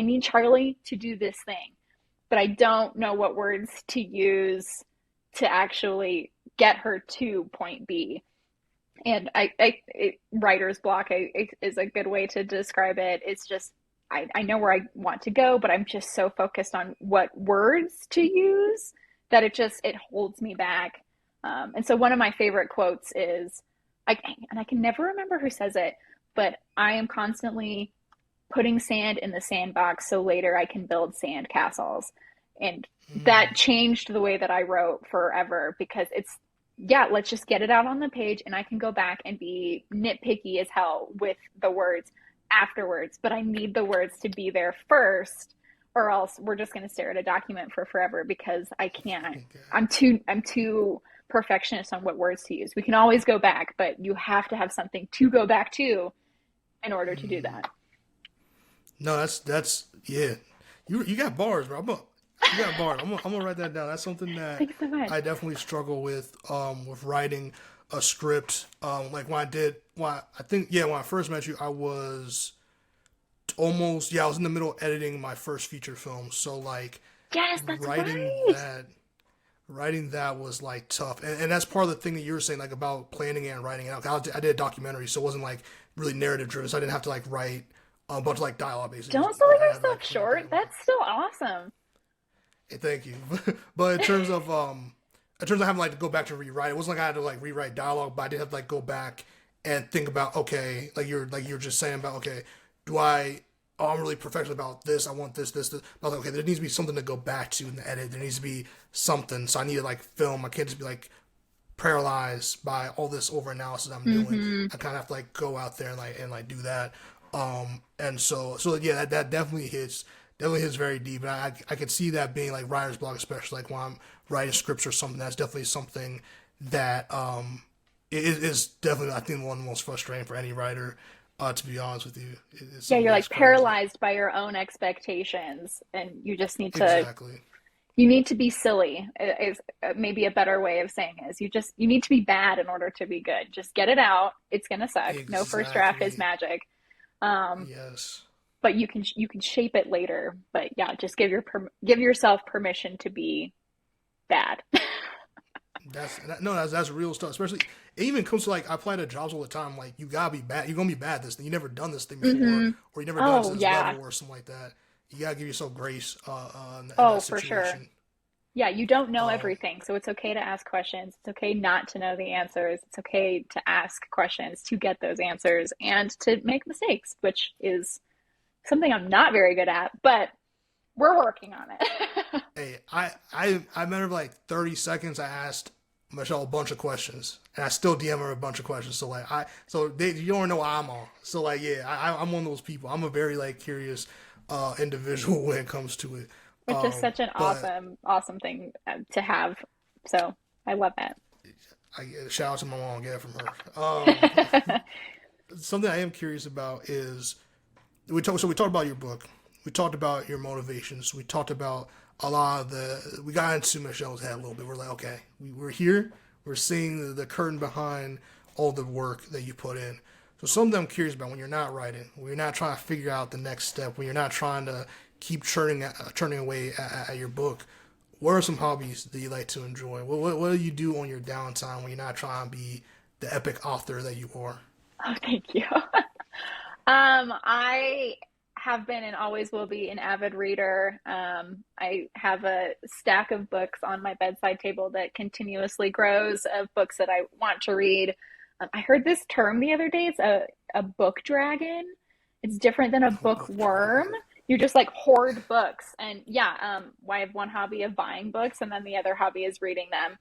need Charlie to do this thing, but I don't know what words to use to actually get her to point B. And writer's block is a good way to describe it. It's just, I know where I want to go, but I'm just so focused on what words to use that it holds me back. And so one of my favorite quotes is, and I can never remember who says it, but I am constantly putting sand in the sandbox so later I can build sand castles. And that changed the way that I wrote forever because yeah, let's just get it out on the page and I can go back and be nitpicky as hell with the words afterwards, but I need the words to be there first or else we're just going to stare at a document for forever because I can't. Okay. I'm too perfectionist on what words to use. We can always go back, but you have to have something to go back to in order to do that. No, that's yeah. You got bars, bro. You got bars. I'm gonna write that down. That's something that Thanks so much. I definitely struggle with writing a script. Like when I think yeah, when I first met you, I was almost yeah, I was in the middle of editing my first feature film. So like Yes, that's writing right. that writing that was like tough, and that's part of the thing that you were saying like about planning it and writing it out. I did a documentary, so it wasn't like really narrative driven. So I didn't have to like write a bunch of like dialogue basically. Don't sell I had yourself like clear short. dialogue. That's still awesome. Hey, thank you. But in terms of having like to go back to rewrite, it wasn't like I had to like rewrite dialogue, but I did have to like go back and think about okay, like you're just saying about okay, do I oh I'm really perfectionist about this, I want this. But I was like, okay, there needs to be something to go back to in the edit. There needs to be something. So I need to like film. I can't just be like paralyzed by all this over analysis I'm doing. Mm-hmm. I kind of have to like go out there and like do that. And so yeah, that definitely hits very deep, and I could see that being like writer's block, especially like when I'm writing scripts or something. That's definitely something that is definitely I think one of the most frustrating for any writer. To be honest with you, it's Yeah, something you're that's like crazy. paralyzed by your own expectations, and you just Exactly, you need to be silly. Is maybe a better way of saying it is you need to be bad in order to be good. Just get it out. It's gonna suck. No first draft is exactly. magic. Um, Yes. but you can shape it later. But yeah, just give yourself permission to be bad. That's real stuff. Especially it even comes to like I apply to jobs all the time. Like you gotta be bad. You're gonna be bad at this thing. You never done this thing before, Hmm. or you never done it to Oh this yeah. level, or something like that. You gotta give yourself grace in Oh, that for sure. situation. Yeah, you don't know Um, everything, so it's okay to ask questions. It's okay not to know the answers. It's okay to ask questions to get those answers and to make mistakes, which is something I'm not very good at, but we're working on it. hey, I remember like 30 seconds. I asked Michelle a bunch of questions, and I still DM her a bunch of questions. So like you don't know what I'm on. So like yeah, I'm one of those people. I'm a very like curious individual when it comes to it. Which is such an But awesome thing to have. So I love shout out to my mom, get it from her. that. Something I am curious about is we talked about your book. We talked about your motivations. We talked about a lot of we got into Michelle's head a little bit. We're like, okay, we're here. We're seeing the curtain behind all the work that you put in. So something I'm curious about when you're not writing, when you're not trying to figure out the next step, when you're not trying to keep churning away at your book. What are some hobbies that you like to enjoy? What do you do on your downtime when you're not trying to be the epic author that you are? Oh, thank you. I have been and always will be an avid reader. I have a stack of books on my bedside table that continuously grows of books that I want to read. I heard this term the other day. It's a book dragon. It's different than a Oh, book bookworm. dragon. You just like hoard books. And yeah, I have one hobby of buying books, and then the other hobby is reading them.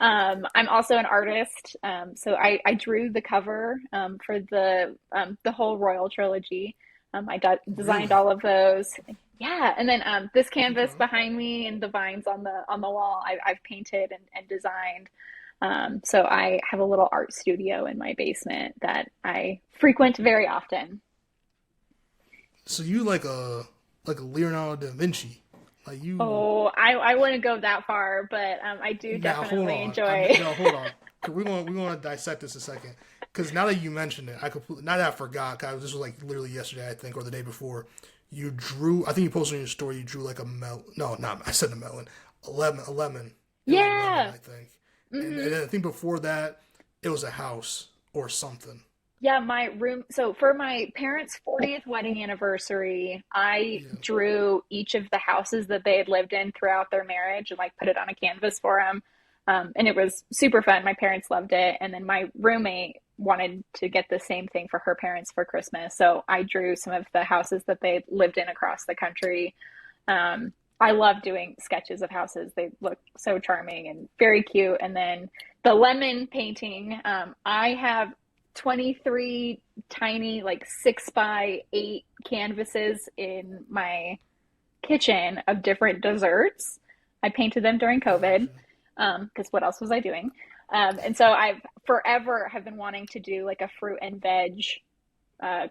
I'm also an artist, so I drew the cover for the whole Royal trilogy. Designed Really? all of those. Yeah, and then this canvas Okay. behind me and the vines on the wall, I've painted and designed. So I have a little art studio in my basement that I frequent very often. So you like a Leonardo da Vinci? Like you? Oh, I wouldn't go that far, but I do Now hold definitely on. enjoy. No, hold on. We're gonna dissect this a second. Because now that you mentioned it, I completely now that I forgot. Cause this was like literally yesterday, I think, or the day before. You drew. I think you posted in your story. You drew like a melon. No, not. I said a melon. A lemon. A lemon. It was a lemon, Yeah. I think. And Hmm. then I think before that, it was a house or something. Yeah, my room. So for my parents' 40th wedding anniversary, I Yeah. drew each of the houses that they had lived in throughout their marriage and like put it on a canvas for them. And it was super fun. My parents loved it. And then my roommate wanted to get the same thing for her parents for Christmas. So I drew some of the houses that they lived in across the country. I love doing sketches of houses. They look so charming and very cute. And then the lemon painting, I have 23 tiny, like 6 by 8 canvases in my kitchen of different desserts. I painted them during COVID Gotcha. because what else was I doing? And so I've forever have been wanting to do like a fruit and veg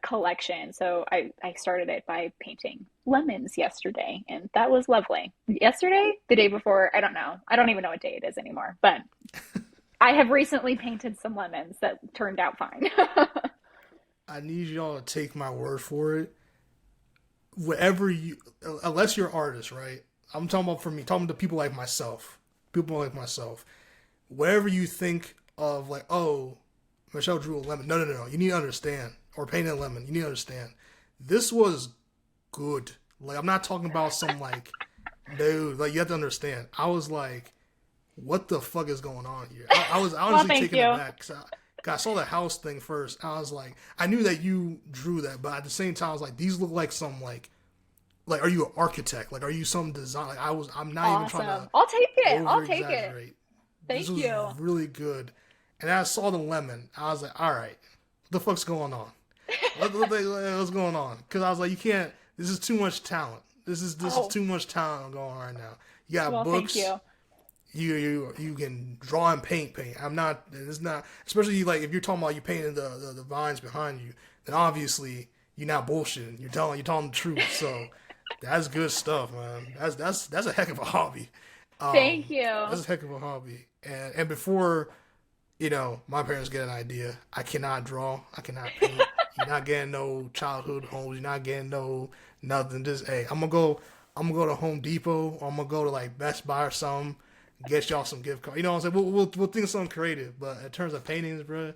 collection. So I started it by painting lemons yesterday, and that was lovely. Yesterday, the day before, I don't know. I don't even know what day it is anymore, but I have recently painted some lemons that turned out fine. I need y'all to take my word for it. Whatever you, unless you're an artist, right? I'm talking about for me, talking to people like myself. Whatever you think of, like, oh, Michelle drew a lemon. No, no, no, no. You need to understand, or painted a lemon. You need to understand. This was good. Like, I'm not talking about some like, no. Like, you have to understand. I was like, what the fuck is going on here? I was Well, honestly thank taken you. aback because I saw the house thing first. I was like, I knew that you drew that, but at the same time, I was like, these look like some like, are you an architect? Like, are you some design? Like, I'm not even trying to Awesome. I'll take it. I'll over take it. exaggerate. This Thank was you. really good. And I saw the lemon. I was like, all right, what the fuck's going on? What's going on? Because I was like, you can't. This is too much talent. This is Oh, too much talent going on right now. You got well, thank books. you. You can draw and paint. I'm not. It's not. Especially like if you're talking about you painting the vines behind you, then obviously you're not bullshitting. You're telling the truth. So that's good stuff, man. That's a heck of a hobby. Thank you. That's a heck of a hobby. And before my parents get an idea, I cannot draw. I cannot paint. You're not getting no childhood homes. You're not getting no nothing. Just hey, I'm gonna go to Home Depot, or I'm gonna go to like Best Buy or something. Get y'all some gift cards. You know what I'm saying? We'll think of something creative. But in terms of paintings, bro,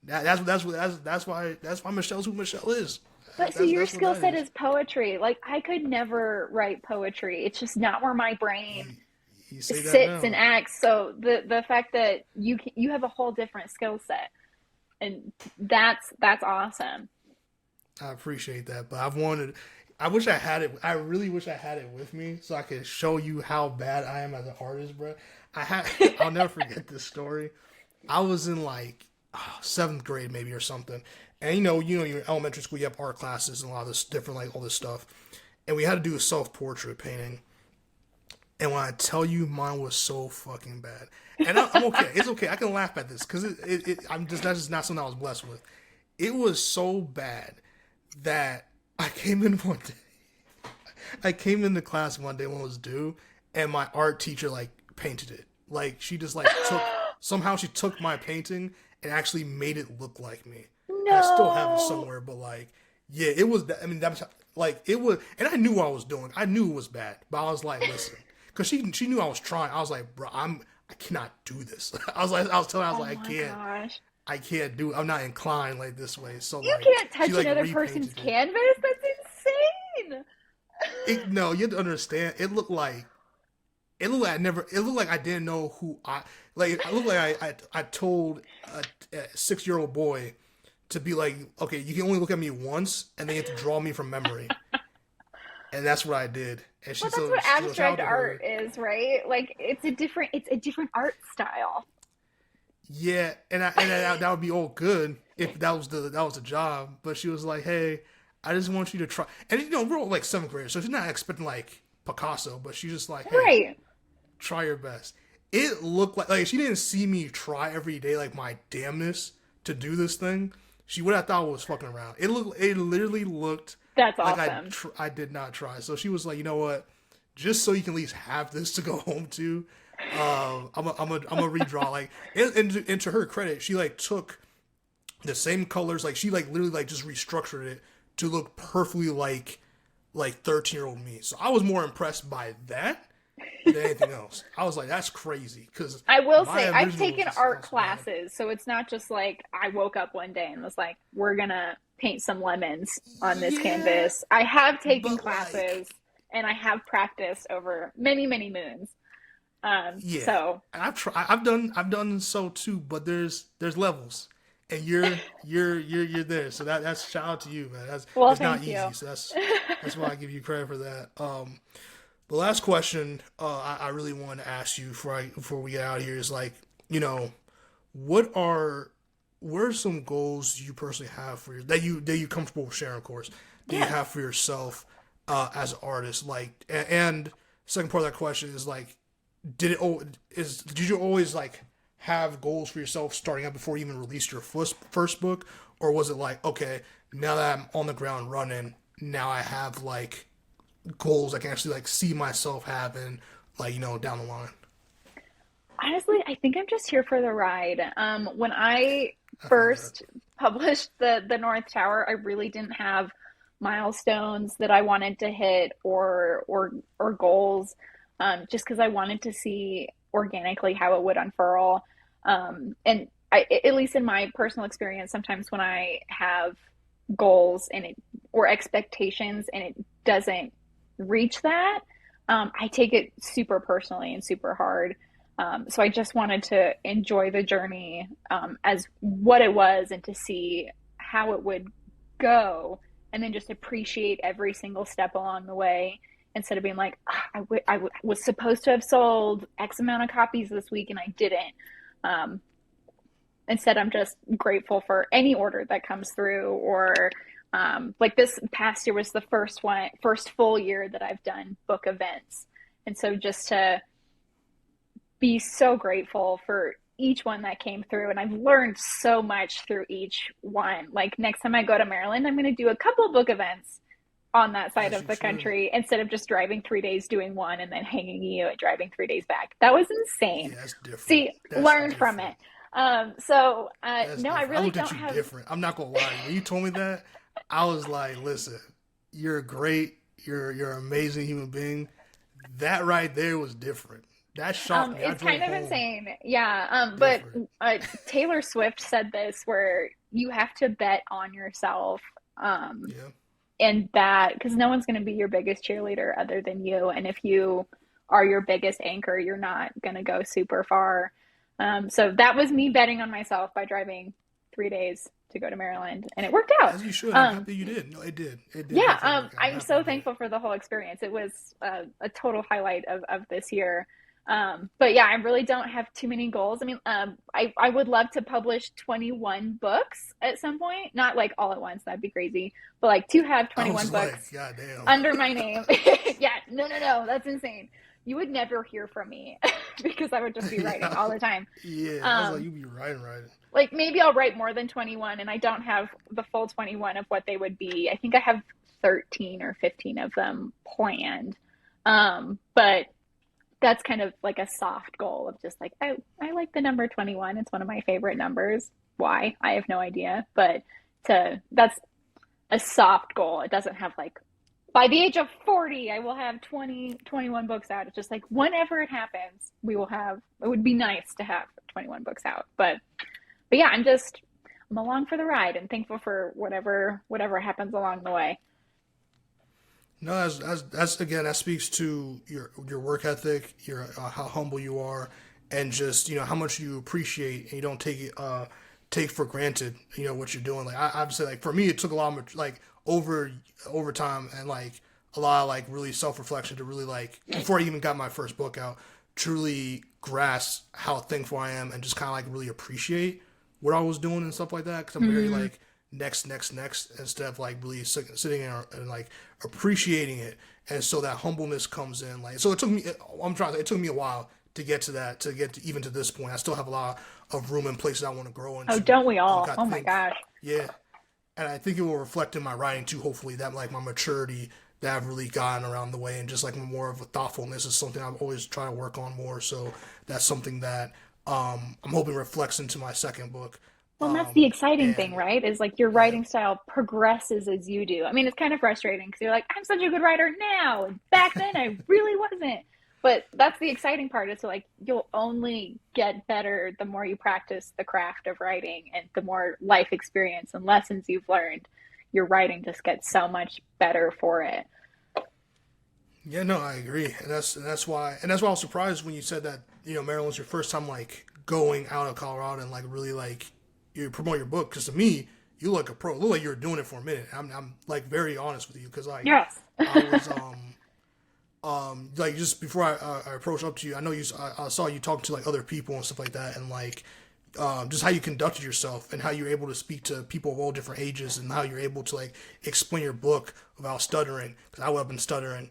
that's why Michelle's who Michelle is. But see, your That's what skill that set is. is poetry. Like, I could never write poetry. It's just not where my You, brain you say that sits and now. acts. So the fact that you have a whole different skill set, and that's awesome. I appreciate that, but I've wanted. I wish I had it. I really wish I had it with me so I could show you how bad I am as an artist, bro. I had. I'll never forget this story. I was in like seventh grade maybe or something, and you're in elementary school. You have art classes and a lot of this different like all this stuff, and we had to do a self portrait painting. And when I tell you, mine was so fucking bad. And I'm okay. It's okay. I can laugh at this because I'm just that's just not something I was blessed with. It was so bad that I came in one day. I came into class one day when it was due, and my art teacher like painted it. Like she just like she took my painting and actually made it look like me. And I still have it No. somewhere, but like yeah, it was. I mean, that was like it was, and I knew what I was doing. I knew it was bad, but I was like, listen, because she knew I was trying. I was like, bro, I cannot do this. I was telling her, I was Oh like, my gosh. I can't do. I'm not inclined like this way. So You like can't she touch like another person's repainted it. canvas? That's insane. No, you have to understand. It looked like I never. It looked like I didn't know who I like. It looked like I told a 6 year old boy to be like, okay, you can only look at me once, and then you have to draw me from memory, and that's what I did. And Well, that's what so shout out abstract to art her. is, right? Like, it's a different art style. Yeah, that would be all good if that was the job. But she was like, hey, I just want you to try. And we're all like seventh graders, so she's not expecting like Picasso, but she's just like, hey, Right. try your best. It looked like she didn't see me try every day like my damnness to do this thing. She would have thought I was fucking around. It literally looked That's like awesome. I did not try. So she was like, you know what? Just so you can at least have this to go home to, I'm a redraw. Like, and to her credit, she like took the same colors. Like she like literally like just restructured it to look perfectly like 13-year-old me. So I was more impressed by that than anything else. I was like, that's crazy because I will my say I've original taken was art also bad. classes, so it's not just like I woke up one day and was like, we're gonna paint some lemons on this Yeah, canvas. I have taken but like, classes and I have practiced over many, many moons. yeah, So and I've done so too. But there's levels, and you're there. So that's shout out to you, man. That's well, it's not thank easy. you. So that's why I give you credit for that. The last question I really want to ask you before we get out of here is like, what are what are some goals you personally have for that you comfortable sharing, of course, that you Yeah. have for yourself as an artist? Like, and second part of that question is like, did you always like have goals for yourself starting out before you even released your first book, or was it like, okay, now that I'm on the ground running, now I have like goals I can actually like see myself having, like, down the line? Honestly, I think I'm just here for the ride. When I I feel that. first published the North Tower, I really didn't have milestones that I wanted to hit or goals, just because I wanted to see organically how it would unfurl. And at least in my personal experience, sometimes when I have goals and it or expectations and it doesn't reach that, I take it super personally and super hard. So I just wanted to enjoy the journey as what it was and to see how it would go, and then just appreciate every single step along the way instead of being like, "Ah, was supposed to have sold X amount of copies this week and I didn't." Um, Instead, I'm just grateful for any order that comes through, or like this past year was the first full year that I've done book events. And so just to be so grateful for each one that came through, and I've learned so much through each one. Like next time I go to Maryland, I'm going to do a couple book events on that side As of you the should. country instead of just driving 3 days doing one and then hanging you at driving 3 days back. That was insane. Yeah, that's different. See, That's learned from different. it. So That's no, I different. I really looked at don't you have. different. I'm not gonna lie to you. When you told me that, I was like, listen, you're great. You're an amazing human being. That right there was different. That shocked me. I It's drove kind of home insane, yeah. But different. Taylor Swift said this, where you have to bet on yourself, Yeah. and that because no one's going to be your biggest cheerleader other than you, and if you are your biggest anchor, you're not going to go super far. So that was me betting on myself by driving 3 days to go to Maryland, and it worked out. As you should. I'm Um, happy you did. No, it did. It did yeah, definitely work out. I'm I'm happy you so did. thankful for the whole experience. It was a total highlight of this year. But yeah, I really don't have too many goals. I mean, I would love to publish 21 books at some point, not like all at once, that'd be crazy, but like to have I 21 was like, books God damn. under my name. Yeah, no, no, no, that's insane. You would never hear from me because I would just be writing Yeah. all the time. Yeah. I was like, Um, you be right. like maybe I'll write more than 21, and I don't have the full 21 of what they would be. I think I have 13 or 15 of them planned. But that's kind of like a soft goal of just like, I like the number 21. It's one of my favorite numbers. Why? I have no idea. But that's a soft goal. It doesn't have like, by the age of 40, I will have 21 books out. It's just like, whenever it happens, it would be nice to have 21 books out. But yeah, I'm along for the ride and thankful for whatever happens along the way. No, that's again, that speaks to your work ethic, your how humble you are, and just how much you appreciate and you don't take for granted what you're doing. Like I would say, like for me, it took a lot of like over time and like a lot of like really self reflection to really like before I even got my first book out, truly grasp how thankful I am and just kind of like really appreciate what I was doing and stuff like that. Because I'm very Mm-hmm. like next instead of like really sitting and like appreciating it. And so that humbleness comes in. Like so, it took me. I'm trying. It took me a while to get to that. To get to, even to this point, I still have a lot of room and places I want to grow Oh, into. don't we Like all? I Oh my think, gosh. yeah, and I think it will reflect in my writing too. Hopefully, that like my maturity that I've really gotten around the way, and just like more of a thoughtfulness is something I'm always trying to work on more. So that's something that I'm hoping reflects into my second book. Well, and that's the exciting thing, And right? Is like your yeah, writing style progresses as you do. I mean, it's kind of frustrating because you're like, I'm such a good writer now, and back then I really wasn't. But that's the exciting part is like you'll only get better the more you practice the craft of writing and the more life experience and lessons you've learned. Your writing just gets so much better for it. yeah, no, I agree, and that's why I was surprised when you said that Maryland's your first time like going out of Colorado and like really like you promote your book because to me you look a pro, you look like you were doing it for a minute. I'm like very honest with you because like Yes. I was like just before I approached up to you, I know I saw you talking to like other people and stuff like that, and like just how you conducted yourself and how you're able to speak to people of all different ages and how you're able to like explain your book without stuttering because I would have been stuttering.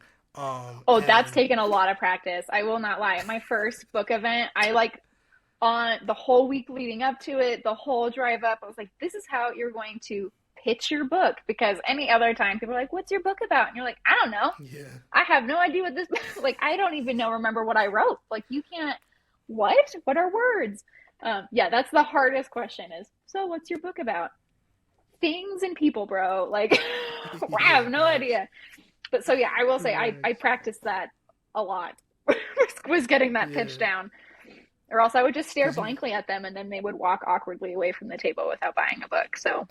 Oh, that's And taken a lot of practice. I will not lie. My first book event, I like on the whole week leading up to it, the whole drive up, I was like, this is how you're going to pitch your book. Because any other time, people are like, what's your book about? And you're like, I don't know. yeah, I have no idea what this, like, I don't even remember what I wrote. Like, you can't, what? What are words? Yeah, that's the hardest question is, so what's your book about? Things and people, bro. Like, I yeah, have no facts. idea. But so, yeah, I will say I Facts. practiced that a lot, was getting that pitch Yeah, down. Or else I would just stare because you, blankly at them and then they would walk awkwardly away from the table without buying a book. So,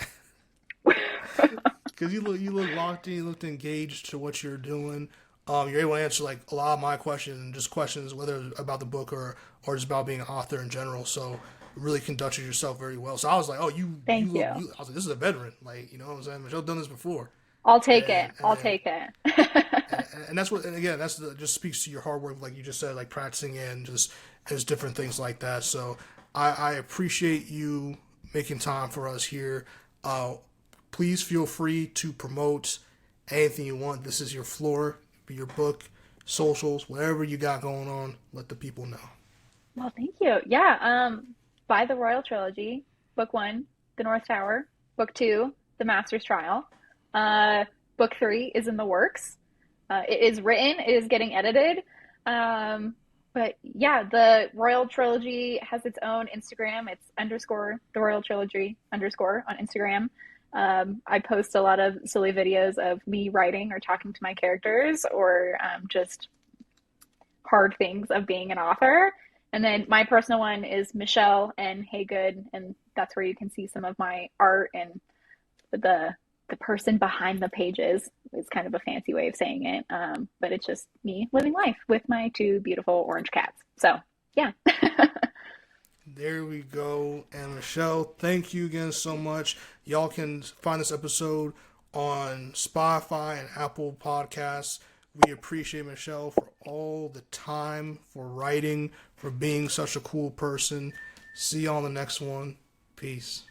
because you look locked in, you looked engaged to what you're doing. You're able to answer like a lot of my questions and just questions whether it's about the book or just about being an author in general. So you really conducted yourself very well. So I was like, oh, you thank look. you. You, I was like, this is a veteran. Like you know what I'm saying? Michelle's done this before, I'll take it. and I'll and take it. and that's what. And again, just speaks to your hard work, like you just said, like practicing and just different things like that. So I appreciate you making time for us here. Uh, Please feel free to promote anything you want. This is your floor, be your book, socials, whatever you got going on. Let the people know. Well, thank you. Yeah. Buy the Royal Trilogy. Book one, The North Tower. Book two, The Master's Trial. Uh, book three is in the works. It is written. It is getting edited. But yeah, the Royal Trilogy has its own Instagram. It's underscore the Royal Trilogy underscore on Instagram. I post a lot of silly videos of me writing or talking to my characters or just hard things of being an author. And then my personal one is Michelle and Hagood, and that's where you can see some of my art and the the person behind the pages is kind of a fancy way of saying it. But it's just me living life with my two beautiful orange cats. So yeah. There we go. And Michelle, thank you again so much. Y'all can find this episode on Spotify and Apple Podcasts. We appreciate Michelle for all the time, for writing, for being such a cool person. See you on the next one. Peace.